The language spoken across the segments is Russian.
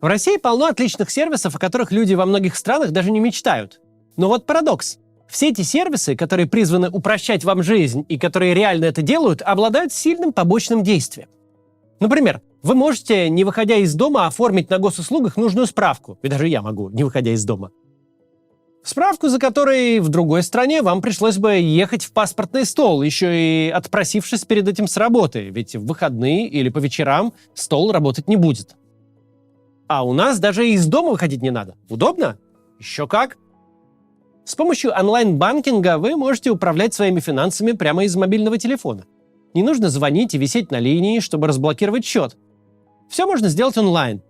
В России полно отличных сервисов, о которых люди во многих странах даже не мечтают. Но вот парадокс. Все эти сервисы, которые призваны упрощать вам жизнь и которые реально это делают, обладают сильным побочным действием. Например, вы можете, не выходя из дома, оформить на госуслугах нужную справку. И даже я могу, не выходя из дома. Справку, за которой в другой стране вам пришлось бы ехать в паспортный стол, еще и отпросившись перед этим с работы, ведь в выходные или по вечерам стол работать не будет. А у нас даже из дома выходить не надо. Удобно? Еще как. С помощью онлайн-банкинга вы можете управлять своими финансами прямо из мобильного телефона. Не нужно звонить и висеть на линии, чтобы разблокировать счет. Все можно сделать онлайн.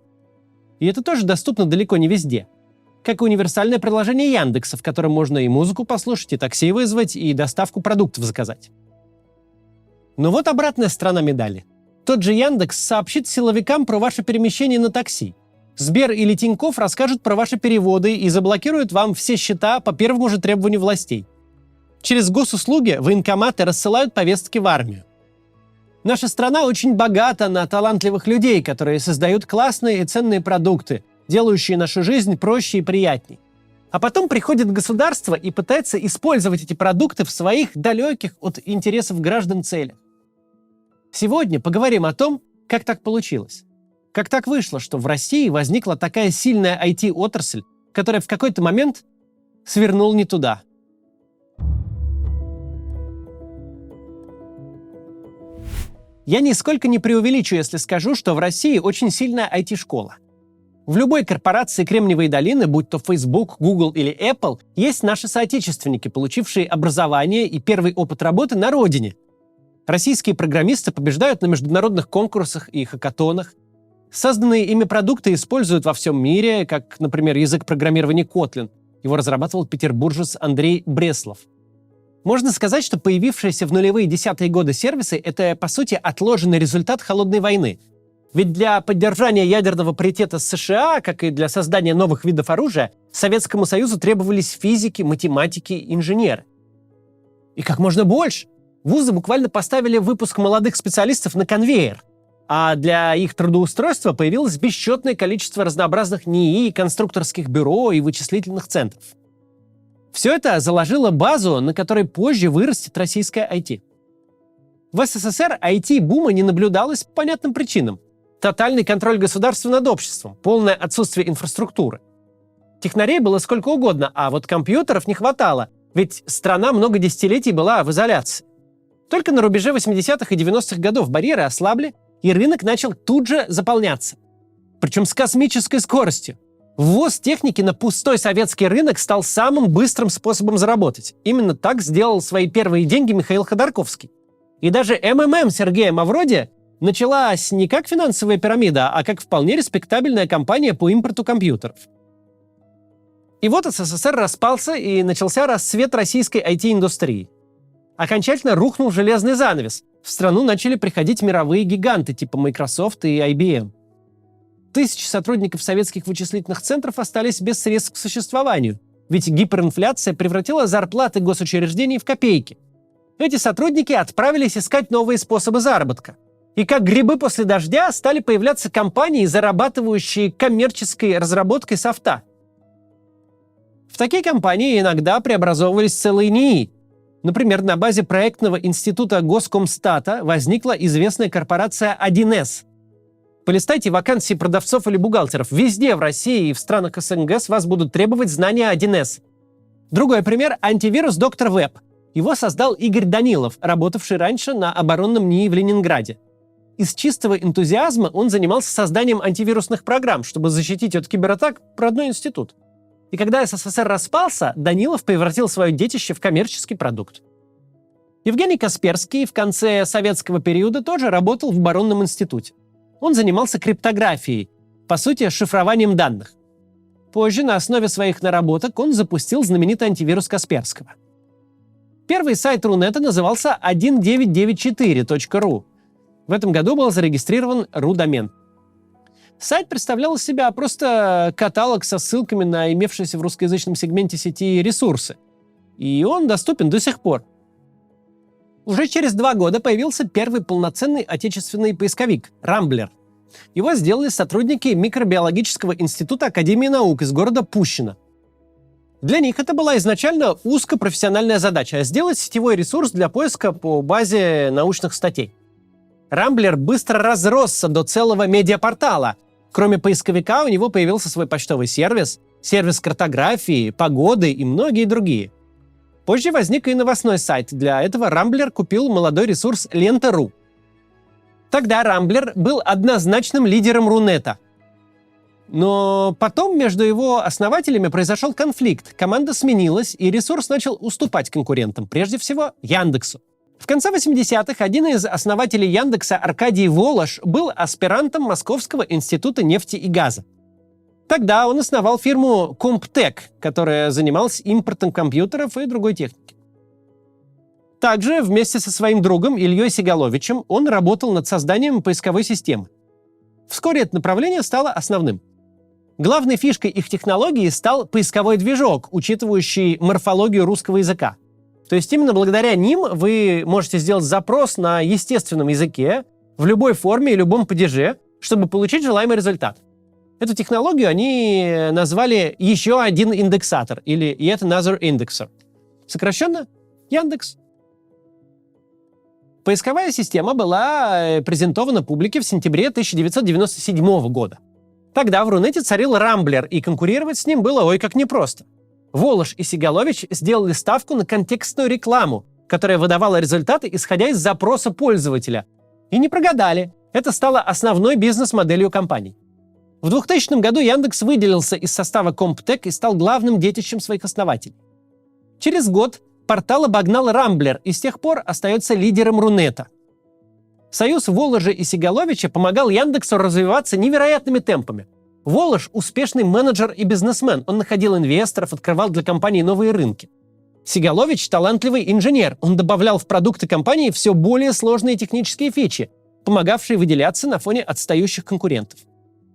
И это тоже доступно далеко не везде. Как и универсальное приложение Яндекса, в котором можно и музыку послушать, и такси вызвать, и доставку продуктов заказать. Но вот обратная сторона медали. Тот же Яндекс сообщит силовикам про ваше перемещение на такси. Сбер или Тинькофф расскажут про ваши переводы и заблокируют вам все счета по первому же требованию властей. Через госуслуги военкоматы рассылают повестки в армию. Наша страна очень богата на талантливых людей, которые создают классные и ценные продукты, делающие нашу жизнь проще и приятней. А потом приходит государство и пытается использовать эти продукты в своих далеких от интересов граждан целях. Сегодня поговорим о том, как так получилось. Как так вышло, что в России возникла такая сильная IT-отрасль, которая в какой-то момент свернула не туда. Я нисколько не преувеличу, если скажу, что в России очень сильная IT-школа. В любой корпорации Кремниевой долины, будь то Facebook, Google или Apple, есть наши соотечественники, получившие образование и первый опыт работы на родине. Российские программисты побеждают на международных конкурсах и хакатонах. Созданные ими продукты используют во всем мире, как, например, язык программирования Kotlin. Его разрабатывал петербуржец Андрей Бреслов. Можно сказать, что появившиеся в нулевые десятые годы сервисы – это, по сути, отложенный результат холодной войны. Ведь для поддержания ядерного паритета с США, как и для создания новых видов оружия, Советскому Союзу требовались физики, математики, инженеры. И как можно больше. Вузы буквально поставили выпуск молодых специалистов на конвейер. А для их трудоустройства появилось бесчетное количество разнообразных НИИ, конструкторских бюро и вычислительных центров. Все это заложило базу, на которой позже вырастет российская IT. В СССР IT-бума не наблюдалось по понятным причинам. Тотальный контроль государства над обществом, полное отсутствие инфраструктуры. Технарей было сколько угодно, а вот компьютеров не хватало, ведь страна много десятилетий была в изоляции. Только на рубеже 80-х и 90-х годов барьеры ослабли, и рынок начал тут же заполняться. Причем с космической скоростью. Ввоз техники на пустой советский рынок стал самым быстрым способом заработать. Именно так сделал свои первые деньги Михаил Ходорковский. И даже МММ Сергея Мавроди началась не как финансовая пирамида, а как вполне респектабельная компания по импорту компьютеров. И вот СССР распался, и начался расцвет российской IT-индустрии. Окончательно рухнул железный занавес. В страну начали приходить мировые гиганты типа Microsoft и IBM. Тысячи сотрудников советских вычислительных центров остались без средств к существованию, ведь гиперинфляция превратила зарплаты госучреждений в копейки. Эти сотрудники отправились искать новые способы заработка. И как грибы после дождя стали появляться компании, зарабатывающие коммерческой разработкой софта. В такие компании иногда преобразовывались целые НИИ. Например, на базе проектного института Госкомстата возникла известная корпорация 1С. Полистайте вакансии продавцов или бухгалтеров. Везде в России и в странах СНГ с вас будут требовать знания 1С. Другой пример – антивирус Доктор Веб. Его создал Игорь Данилов, работавший раньше на оборонном НИИ в Ленинграде. Из чистого энтузиазма он занимался созданием антивирусных программ, чтобы защитить от кибератак родной институт. И когда СССР распался, Данилов превратил свое детище в коммерческий продукт. Евгений Касперский в конце советского периода тоже работал в оборонном институте. Он занимался криптографией, по сути, шифрованием данных. Позже на основе своих наработок он запустил знаменитый антивирус Касперского. Первый сайт Рунета назывался 1994.ru. В этом году был зарегистрирован ру-домен. Сайт представлял из себя просто каталог со ссылками на имевшиеся в русскоязычном сегменте сети ресурсы. И он доступен до сих пор. Уже через 2 года появился первый полноценный отечественный поисковик – Рамблер. Его сделали сотрудники Микробиологического института Академии наук из города Пущино. Для них это была изначально узкопрофессиональная задача – сделать сетевой ресурс для поиска по базе научных статей. Рамблер быстро разросся до целого медиапортала. Кроме поисковика у него появился свой почтовый сервис, сервис картографии, погоды и многие другие. Позже возник и новостной сайт. Для этого Рамблер купил молодой ресурс Лента.ру. Тогда Рамблер был однозначным лидером Рунета. Но потом между его основателями произошел конфликт, команда сменилась, и ресурс начал уступать конкурентам, прежде всего Яндексу. В конце 80-х один из основателей Яндекса, Аркадий Волош, был аспирантом Московского института нефти и газа. Тогда он основал фирму Комптек, которая занималась импортом компьютеров и другой техники. Также вместе со своим другом Ильей Сигаловичем он работал над созданием поисковой системы. Вскоре это направление стало основным. Главной фишкой их технологии стал поисковой движок, учитывающий морфологию русского языка. То есть именно благодаря ним вы можете сделать запрос на естественном языке, в любой форме и любом падеже, чтобы получить желаемый результат. Эту технологию они назвали «еще один индексатор» или «yet another indexer». Сокращенно Яндекс. Поисковая система была презентована публике в сентябре 1997 года. Тогда в Рунете царил Рамблер, и конкурировать с ним было ой как непросто. Волош и Сигалович сделали ставку на контекстную рекламу, которая выдавала результаты, исходя из запроса пользователя. И не прогадали. Это стало основной бизнес-моделью компаний. В 2000 году Яндекс выделился из состава Комптек и стал главным детищем своих основателей. Через год портал обогнал Рамблер и с тех пор остается лидером Рунета. Союз Воложа и Сигаловича помогал Яндексу развиваться невероятными темпами. Волош – успешный менеджер и бизнесмен. Он находил инвесторов, открывал для компании новые рынки. Сигалович – талантливый инженер. Он добавлял в продукты компании все более сложные технические фичи, помогавшие выделяться на фоне отстающих конкурентов.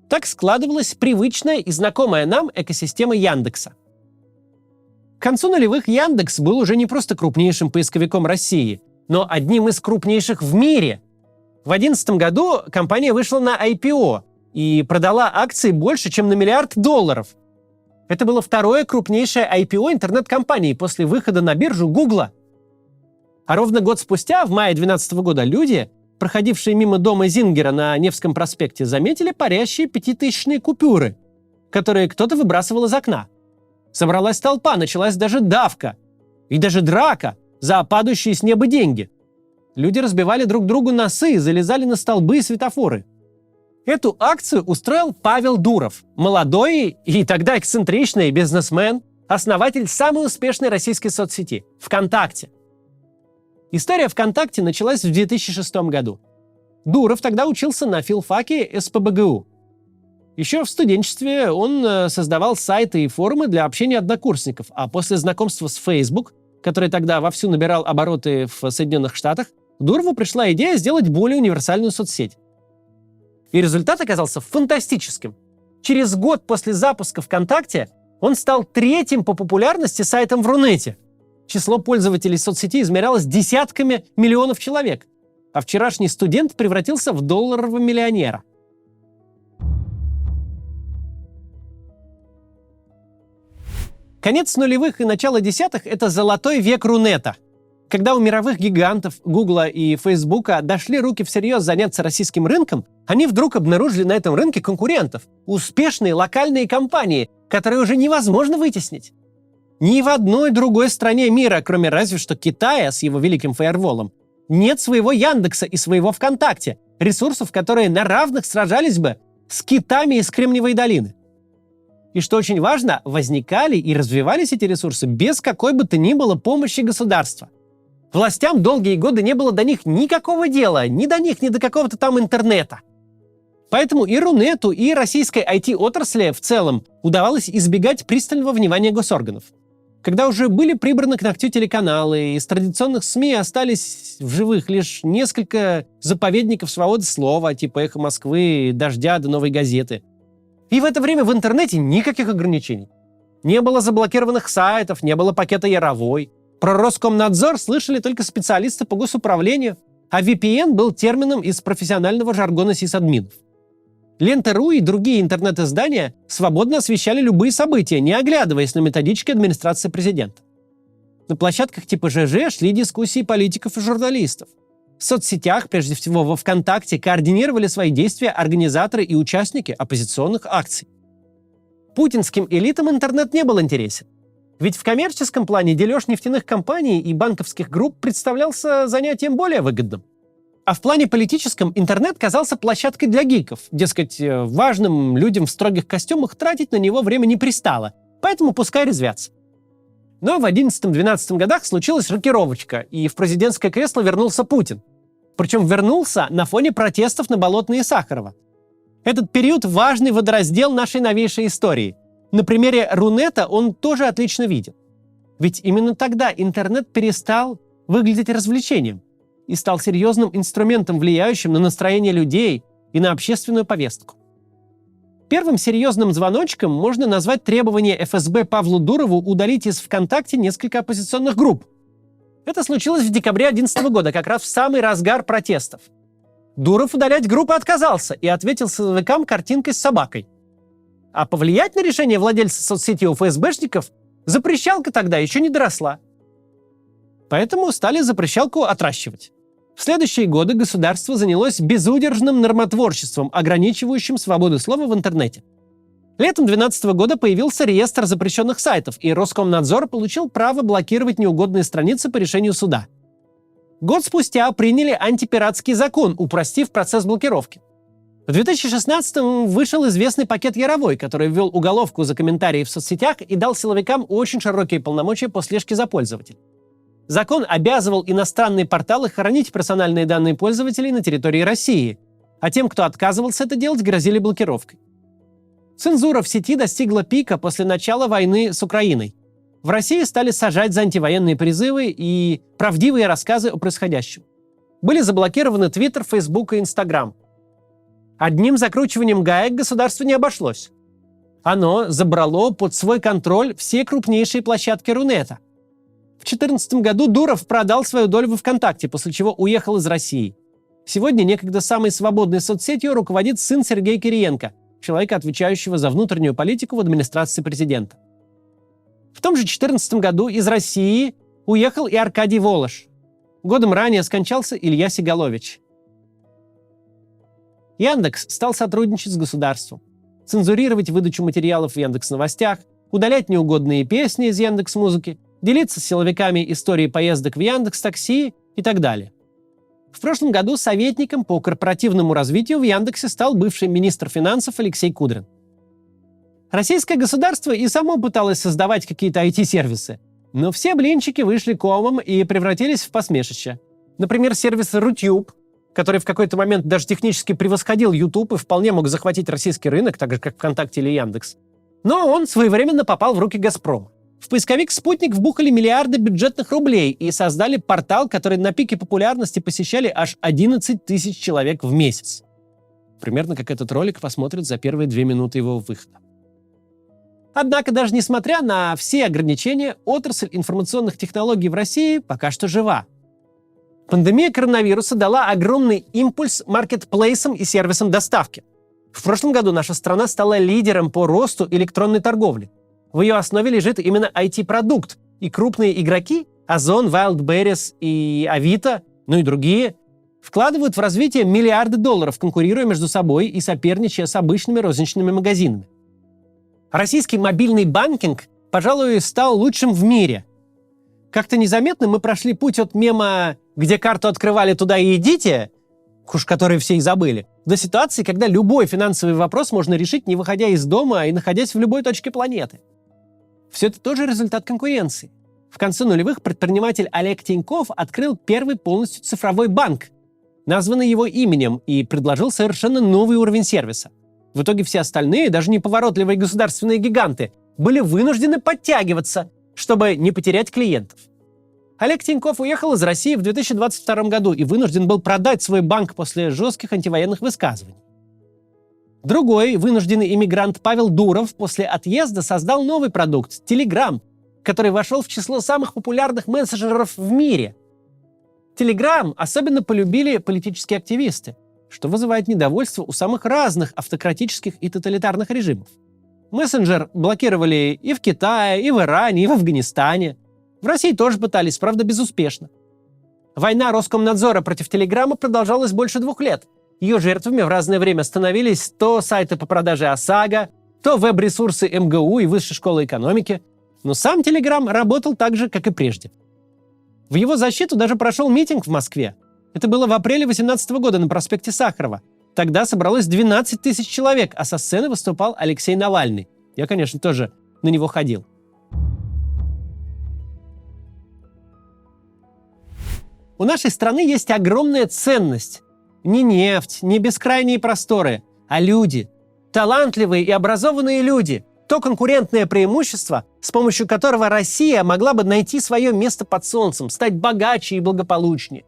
Так складывалась привычная и знакомая нам экосистема Яндекса. К концу нулевых Яндекс был уже не просто крупнейшим поисковиком России, но одним из крупнейших в мире. В 2011 году компания вышла на IPO и продала акции больше, чем на $1 миллиард. Это было второе крупнейшее IPO интернет-компании после выхода на биржу Гугла. А ровно год спустя, в мае 2012 года, люди, проходившие мимо дома Зингера на Невском проспекте, заметили парящие 5000-е купюры, которые кто-то выбрасывал из окна. Собралась толпа, началась даже давка и даже драка за падающие с неба деньги. Люди разбивали друг другу носы, залезали на столбы и светофоры. Эту акцию устроил Павел Дуров, молодой и тогда эксцентричный бизнесмен, основатель самой успешной российской соцсети – ВКонтакте. История ВКонтакте началась в 2006 году. Дуров тогда учился на филфаке СПбГУ. Еще в студенчестве он создавал сайты и форумы для общения однокурсников, а после знакомства с Facebook, который тогда вовсю набирал обороты в Соединенных Штатах, Дурову пришла идея сделать более универсальную соцсеть. И результат оказался фантастическим. Через год после запуска ВКонтакте он стал третьим по популярности сайтом в Рунете. Число пользователей соцсети измерялось десятками миллионов человек, а вчерашний студент превратился в долларового миллионера. Конец нулевых и начало десятых – это золотой век Рунета, когда у мировых гигантов Гугла и Фейсбука дошли руки всерьез заняться российским рынком, они вдруг обнаружили на этом рынке конкурентов, успешные локальные компании, которые уже невозможно вытеснить. Ни в одной другой стране мира, кроме разве что Китая с его великим фаерволом, нет своего Яндекса и своего ВКонтакте, ресурсов, которые на равных сражались бы с китами из Кремниевой долины. И что очень важно, возникали и развивались эти ресурсы без какой бы то ни было помощи государства. Властям долгие годы не было до них никакого дела, ни до них, ни до какого-то там интернета. Поэтому и Рунету, и российской IT-отрасли в целом удавалось избегать пристального внимания госорганов. Когда уже были прибраны к ногтю телеканалы, из традиционных СМИ остались в живых лишь несколько заповедников свободы слова, типа «Эхо Москвы», «Дождя» до «Новой газеты». И в это время в интернете никаких ограничений. Не было заблокированных сайтов, не было пакета Яровой. Про Роскомнадзор слышали только специалисты по госуправлению, а VPN был термином из профессионального жаргона сисадминов. Лента.ру и другие интернет-издания свободно освещали любые события, не оглядываясь на методички администрации президента. На площадках типа ЖЖ шли дискуссии политиков и журналистов. В соцсетях, прежде всего во ВКонтакте, координировали свои действия организаторы и участники оппозиционных акций. Путинским элитам интернет не был интересен. Ведь в коммерческом плане дележ нефтяных компаний и банковских групп представлялся занятием более выгодным. А в плане политическом интернет казался площадкой для гиков. Дескать, важным людям в строгих костюмах тратить на него время не пристало, поэтому пускай резвятся. Но в 11-12 годах случилась рокировочка, и в президентское кресло вернулся Путин. Причем вернулся на фоне протестов на Болотной и Сахарова. Этот период – важный водораздел нашей новейшей истории. На примере Рунета он тоже отлично виден. Ведь именно тогда интернет перестал выглядеть развлечением и стал серьезным инструментом, влияющим на настроение людей и на общественную повестку. Первым серьезным звоночком можно назвать требование ФСБ Павлу Дурову удалить из ВКонтакте несколько оппозиционных групп. Это случилось в декабре 2011 года, как раз в самый разгар протестов. Дуров удалять группы отказался и ответил силовикам картинкой с собакой. А повлиять на решение владельца соцсети у ФСБшников запрещалка тогда еще не доросла. Поэтому стали запрещалку отращивать. В следующие годы государство занялось безудержным нормотворчеством, ограничивающим свободу слова в интернете. Летом 2012 года появился реестр запрещенных сайтов, и Роскомнадзор получил право блокировать неугодные страницы по решению суда. Год спустя приняли антипиратский закон, упростив процесс блокировки. В 2016-м вышел известный пакет Яровой, который ввел уголовку за комментарии в соцсетях и дал силовикам очень широкие полномочия по слежке за пользователем. Закон обязывал иностранные порталы хранить персональные данные пользователей на территории России, а тем, кто отказывался это делать, грозили блокировкой. Цензура в сети достигла пика после начала войны с Украиной. В России стали сажать за антивоенные призывы и правдивые рассказы о происходящем. Были заблокированы Twitter, Facebook и Instagram. Одним закручиванием гаек государство не обошлось. Оно забрало под свой контроль все крупнейшие площадки Рунета. В 2014 году Дуров продал свою долю во ВКонтакте, после чего уехал из России. Сегодня некогда самой свободной соцсетью руководит сын Сергея Кириенко, человека, отвечающего за внутреннюю политику в администрации президента. В том же 2014 году из России уехал и Аркадий Волош. Годом ранее скончался Илья Сигалович. Яндекс стал сотрудничать с государством, цензурировать выдачу материалов в Яндекс.Новостях, удалять неугодные песни из Яндекс.Музыки, делиться с силовиками историей поездок в Яндекс.Такси и так далее. В прошлом году советником по корпоративному развитию в Яндексе стал бывший министр финансов Алексей Кудрин. Российское государство и само пыталось создавать какие-то IT-сервисы, но все блинчики вышли комом и превратились в посмешище. Например, сервис Рутюб, который в какой-то момент даже технически превосходил YouTube и вполне мог захватить российский рынок, так же, как ВКонтакте или Яндекс. Но он своевременно попал в руки «Газпрома». В поисковик «Спутник» вбухали миллиарды бюджетных рублей и создали портал, который на пике популярности посещали аж 11 тысяч человек в месяц. Примерно как этот ролик посмотрят за первые 2 минуты его выхода. Однако, даже несмотря на все ограничения, отрасль информационных технологий в России пока что жива. Пандемия коронавируса дала огромный импульс маркетплейсам и сервисам доставки. В прошлом году наша страна стала лидером по росту электронной торговли. В ее основе лежит именно IT-продукт, и крупные игроки – Озон, Wildberries и Авито, ну и другие – вкладывают в развитие миллиарды долларов, конкурируя между собой и соперничая с обычными розничными магазинами. Российский мобильный банкинг, пожалуй, стал лучшим в мире. Как-то незаметно мы прошли путь от мема «где карту открывали, туда и идите», уж который все и забыли, до ситуации, когда любой финансовый вопрос можно решить, не выходя из дома и находясь в любой точке планеты. Все это тоже результат конкуренции. В конце нулевых предприниматель Олег Тиньков открыл первый полностью цифровой банк, названный его именем, и предложил совершенно новый уровень сервиса. В итоге все остальные, даже неповоротливые государственные гиганты, были вынуждены подтягиваться, чтобы не потерять клиентов. Олег Тиньков уехал из России в 2022 году и вынужден был продать свой банк после жестких антивоенных высказываний. Другой вынужденный иммигрант Павел Дуров после отъезда создал новый продукт – Telegram, который вошел в число самых популярных мессенджеров в мире. Telegram особенно полюбили политические активисты. что вызывает недовольство у самых разных автократических и тоталитарных режимов. Мессенджер блокировали и в Китае, и в Иране, и в Афганистане. В России тоже пытались, правда, безуспешно. Война Роскомнадзора против Телеграма продолжалась больше 2 лет. Ее жертвами в разное время становились то сайты по продаже ОСАГО, то веб-ресурсы МГУ и Высшей школы экономики. Но сам Телеграм работал так же, как и прежде. В его защиту даже прошел митинг в Москве. Это было в апреле 2018 года на проспекте Сахарова. Тогда собралось 12 тысяч человек, а со сцены выступал Алексей Навальный. Я, конечно, тоже на него ходил. У нашей страны есть огромная ценность. Не нефть, не бескрайние просторы, а люди. Талантливые и образованные люди. То конкурентное преимущество, с помощью которого Россия могла бы найти свое место под солнцем, стать богаче и благополучнее.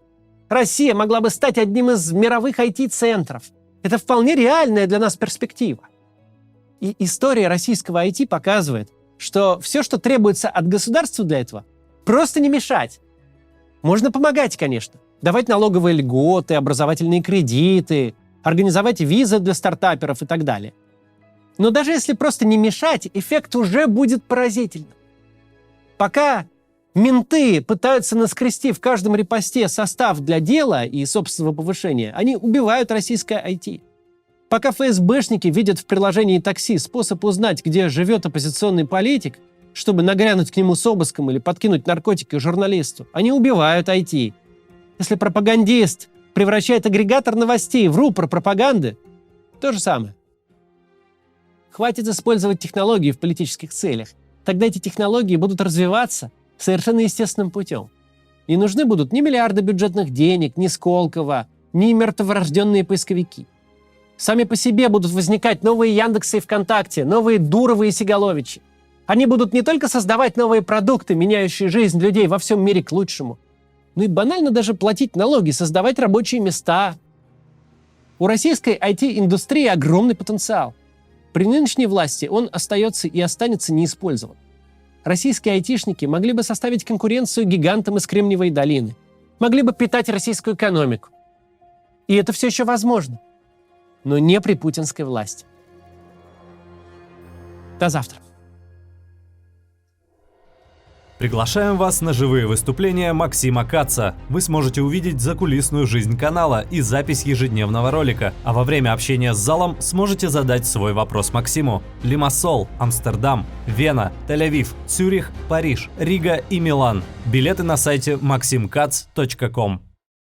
Россия могла бы стать одним из мировых IT-центров. Это вполне реальная для нас перспектива. И история российского IT показывает, что все, что требуется от государства для этого, просто не мешать. Можно помогать, конечно. Давать налоговые льготы, образовательные кредиты, организовать визы для стартаперов и так далее. Но даже если просто не мешать, эффект уже будет поразительным. Пока менты пытаются наскрести в каждом репосте состав для дела и собственного повышения, они убивают российское IT. Пока ФСБшники видят в приложении такси способ узнать, где живет оппозиционный политик, чтобы нагрянуть к нему с обыском или подкинуть наркотики журналисту, они убивают IT. Если пропагандист превращает агрегатор новостей в рупор пропаганды, то же самое. Хватит использовать технологии в политических целях. Тогда эти технологии будут развиваться совершенно естественным путем. Не нужны будут ни миллиарды бюджетных денег, ни Сколково, ни мертворожденные поисковики. Сами по себе будут возникать новые Яндексы и ВКонтакте, новые Дуровы и Сигаловичи. Они будут не только создавать новые продукты, меняющие жизнь людей во всем мире к лучшему, но и банально даже платить налоги, создавать рабочие места. У российской IT-индустрии огромный потенциал. При нынешней власти он остается и останется неиспользован. Российские айтишники могли бы составить конкуренцию гигантам из Кремниевой долины, могли бы питать российскую экономику. И это все еще возможно. Но не при путинской власти. До завтра. Приглашаем вас на живые выступления Максима Каца. Вы сможете увидеть закулисную жизнь канала и запись ежедневного ролика. А во время общения с залом сможете задать свой вопрос Максиму. Лимассол, Амстердам, Вена, Тель-Авив, Цюрих, Париж, Рига и Милан. Билеты на сайте maximkatz.com.